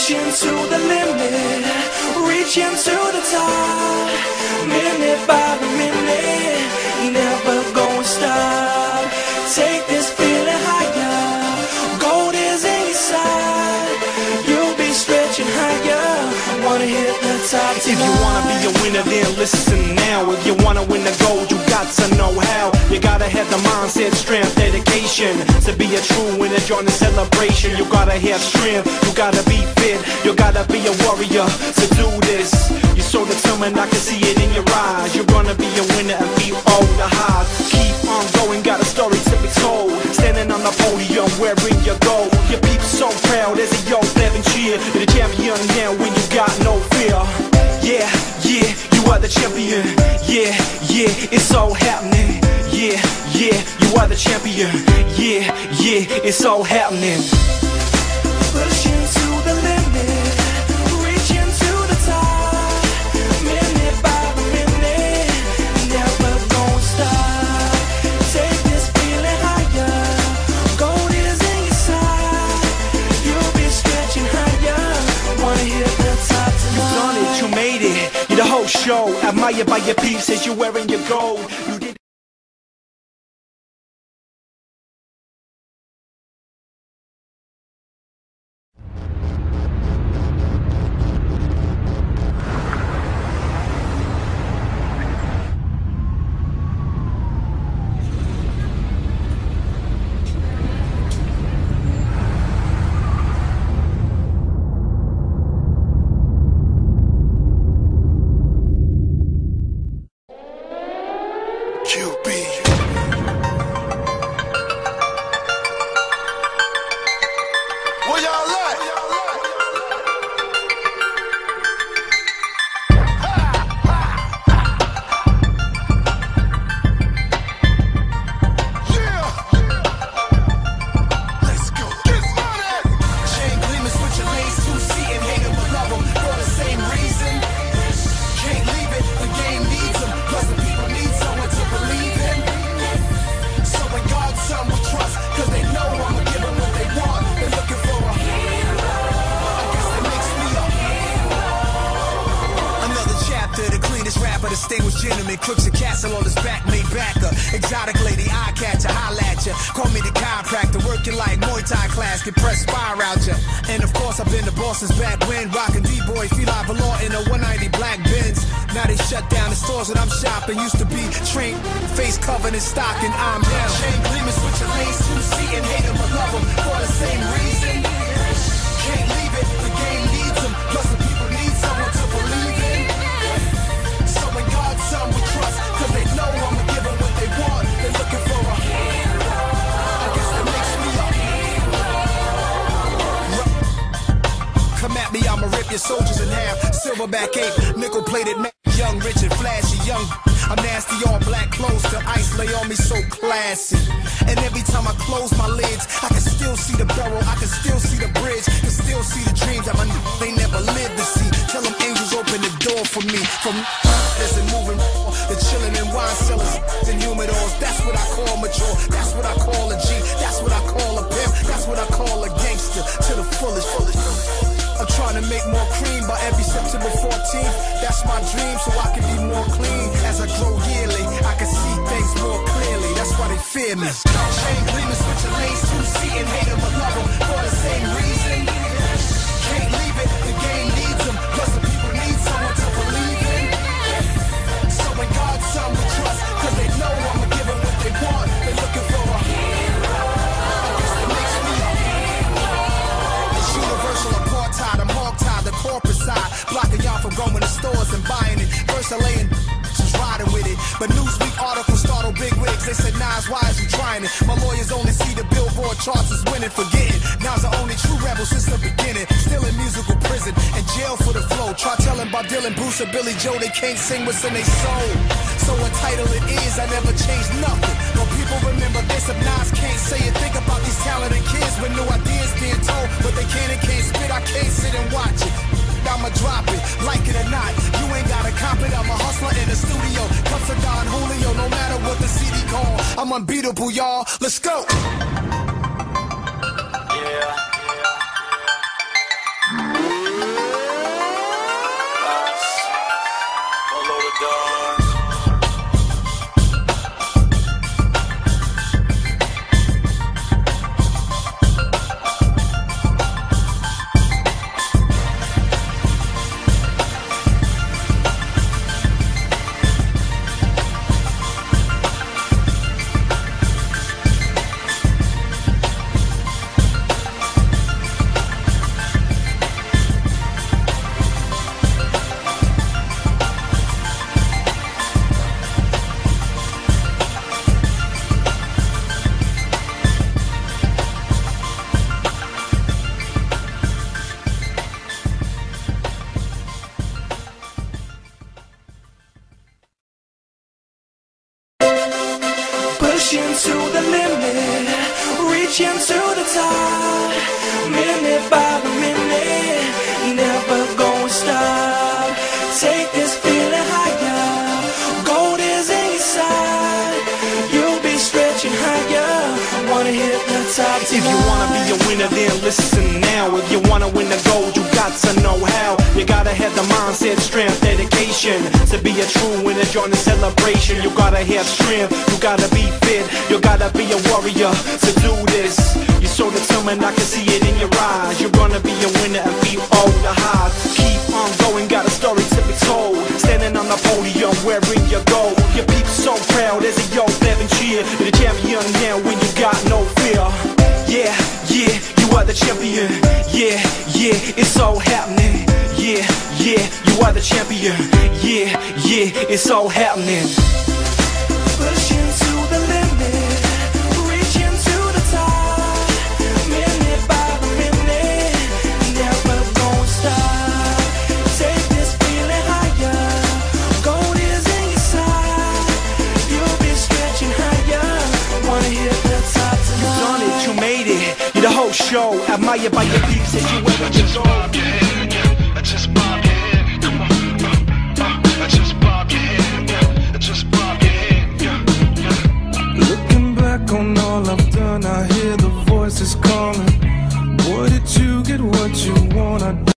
Pushing to the limit, reaching to the top, minute by the minute, never gonna stop. Take this feeling higher, gold is in your side, you'll be stretching higher, wanna hit the top tonight. If you wanna be a winner, then listen now. If you wanna win the gold, you got to know how. You gotta have the mindset, strength, dedication. To be a true winner, join the celebration. You gotta have strength, you gotta be fit, you gotta be a warrior to do this. You're so determined, I can see it in your eyes. You're gonna be a winner and be all the highs. Keep on going, got a story to be told. Standing on the podium, wearing your gold. Your peeps so proud as a yo, never cheer. You're the champion now when you got no fear. Yeah, yeah, you are the champion. Yeah, yeah, it's all happening. Yeah, yeah, you are the champion. Yeah, yeah, it's all happening. Pushing to the limit, reaching to the top, minute by the minute, never gonna stop. Take this feeling higher, gold is in your side, you'll be stretching higher, wanna hit the top tonight. You done it, you made it, you're the whole show. Admired by your peeps as you're wearing your gold. You did QB. Where y'all at? Yeah. Let's go. Get money. Chain gleaming, switch your lanes, 2C and hate 'em or love 'em for the same reason. Can't leave it, the game needs 'em. Plus the people need someone to believe in. So when God's son will trust, cause they know I'ma give 'em what they want. They're looking for a hero. I guess that makes me a hero. Another chapter, the cleanest rapper, distinguished gentleman, crooks a castle on his back, made backer. Exotic lady, eye catcher, holla at ya. Call me the chiropractor, working like Muay Thai class, can press fire out ya. And of course I've been the boss's back when rockin' D-boy, feel like Valor in a 190 black Benz. Now they shut down the stores that I'm shopping. Used to be trained, face covered in stock, and I'm down. Chain gleaming, switch your lanes, 2C and hate 'em or love 'em for the same reason. Can't leave it, the game needs 'em. Plus the people need someone to believe in. So when God's son will trust, cause they know I'ma give 'em what they want. They're looking for a hero. I guess that makes me a hero. Come at me, I'ma rip your soldiers in half. Silverback ape, nickel plated man. Young, rich and flashy, young. I'm nasty on black clothes, the ice lay on me so classy. And every time I close my lids, I can still see the barrel, I can still see the bridge, can still see the dreams that they never lived to see. Tell them angels open the door for me. From isn't moving, the chilling in wine cellars and humidors. That's what I call mature. That's what I call a G. That's what I call a pimp. That's what I call a gangster to the fullest. I'm trying to make more cream by every September 14th. That's my dream, so I can be more clean. As I grow yearly, I can see things more clearly. That's why they fear me. Chain gleaming, switch your lanes, 2C and hate 'em or love 'em for the same reason. Can't leave it, the game needs 'em. Plus the people need someone to believe in. So when God's son will trust, cause they know I'ma give 'em what they want. They're looking for a hero. I guess that makes me a hero. It's universal apartheid, I'm hog-tied, the corporate side. Blocking y'all from going to stores and buying it. First I laying just riding with it. But Newsweek articles startled big wigs. They said, Nas, why is you trying it? My lawyers only see the Billboard charts as winning, forgetting. Nas the only true rebel since the beginning. Still in musical prison and jail for the flow. Try telling Bob Dylan, Bruce, or Billy Joe they can't sing what's in their soul. So entitled it is, I never changed nothing. But people remember this if Nas can't say it. Think about these talented kids with new ideas being told. But they can't and can't spit, I can't sit and watch it. I'ma drop it, like it or not. You ain't gotta cop it, I'm a hustler in the studio. Cups of Don Julio, no matter what the CD call. I'm unbeatable, y'all. Let's go. yeah. reaching to the top, minute by the minute, never gonna stop. Take this feeling higher, gold is inside. You'll be stretching higher, wanna hit the top tonight. If you wanna be a winner, then listen now. If you wanna win the gold, you got to know how. You gotta have the mindset, strength, dedication. To be a true winner, join the celebration. You gotta have strength, you gotta be fit, you gotta be a warrior to do this. You're so determined, I can see it in your eyes. You're gonna be a winner and beat all the highs. Keep on going, got a story to be told. Standing on the podium, wearing your gold. Your people so proud as a yo, living cheer. You're the champion now when you got no fear. Yeah, yeah, you are the champion. Yeah, yeah, it's all happening. Yeah, yeah, you are the champion. Yeah, yeah, it's all happening. Pushing to the limit, reaching to the top, minute by the minute, never gonna stop. Take this feeling higher, gold is inside. You'll be stretching higher, wanna hit the top tonight. You done it, you made it, you're the whole show. Admired by your peeps as you ever just bob your head, yeah. Just bob your head, come on, just bob your head, yeah. Just bob your head, yeah. Looking back on all I've done, I hear the voices calling. Boy, did you get what you want?